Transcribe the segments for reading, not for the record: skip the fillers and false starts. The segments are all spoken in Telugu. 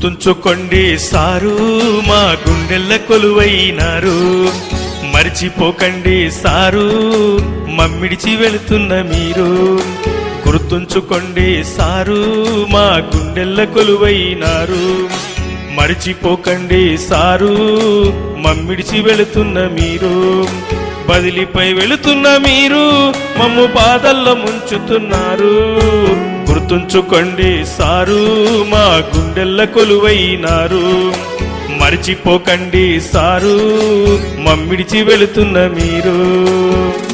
గుర్తుంచుకోండి సారు మా గుండెల్ల కొలువైనారు. మరిచిపోకండి సారు మమ్మిడిచి వెళుతున్న మీరు. గుర్తుంచుకోండి సారు మా గుండెల్ల కొలువైనారు. మరిచిపోకండి సారు మమ్మిడిచి వెళుతున్న మీరు. బదిలీపై వెళుతున్న మీరు మమ్ము బాధల్లో ముంచుతున్నారు. గుర్తుంచుకోండి సారు మా గుండెల్ల కొలువైనారు. మరిచిపోకండి సారు మమ్మిడిచి వెళుతున్న మీరు.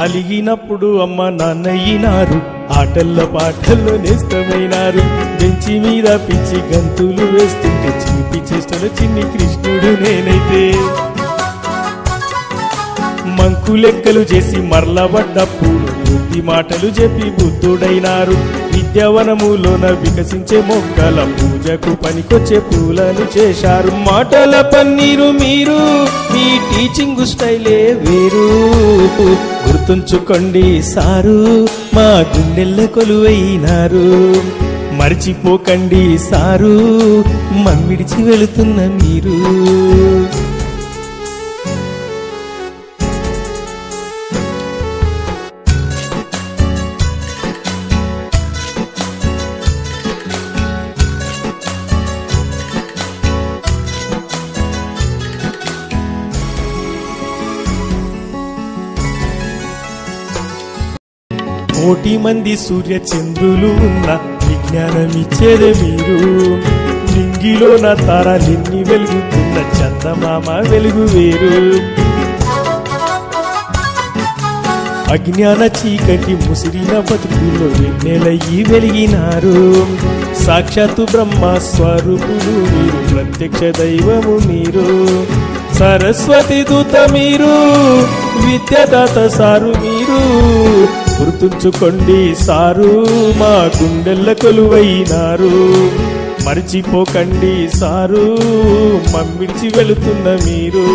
అలిగినప్పుడు అమ్మ నాన్నయ్యినారు. ఆటల్లో పాటల్లో నేస్తమైనారు. బెంచి మీద పిచ్చి గంతులు వేస్తుంటే చిలిపి చేష్టలు చిన్ని కృష్ణుడు నేనైతే. మంకు లెక్కలు చేసి మరలబడ్డప్పుడు బుద్ధి మాటలు చెప్పి బుద్ధుడైనారు. విద్యావనములోన వికసించే మొక్కల పూజకు పనికొచ్చే పూలను చేశారు. మాటల పన్నీరు మీరు, మీ టీచింగ్ స్టైలే వేరు. గుర్తుంచుకోండి సారు మా గుండెల్ల కొలువైనారు. మరిచిపోకండి సారు మమ్మిడిచి వెళుతున్న మీరు. కోటి మంది సూర్య చంద్రులు ఉన్న విజ్ఞానమిచ్చేదే మీరు. నింగిలో నా తారాలెన్ని వెలుగుతున్న చందమామ వెలుగు వేరు. అజ్ఞాన చీకటి ముసిరిన బతుకుల్లో వెన్నెలయ్యి వెలిగినారు. సాక్షాత్తు బ్రహ్మ స్వరూపులు మీరు, ప్రత్యక్ష దైవము మీరు. సరస్వతి దూత మీరు, విద్యాదాత సారు మీరు. గుర్తుంచుకోండి సారు మా గుండెల్ల కొలువైనారు. మరిచిపోకండి సారు మమ్మిడిచి వెళుతున్న మీరు.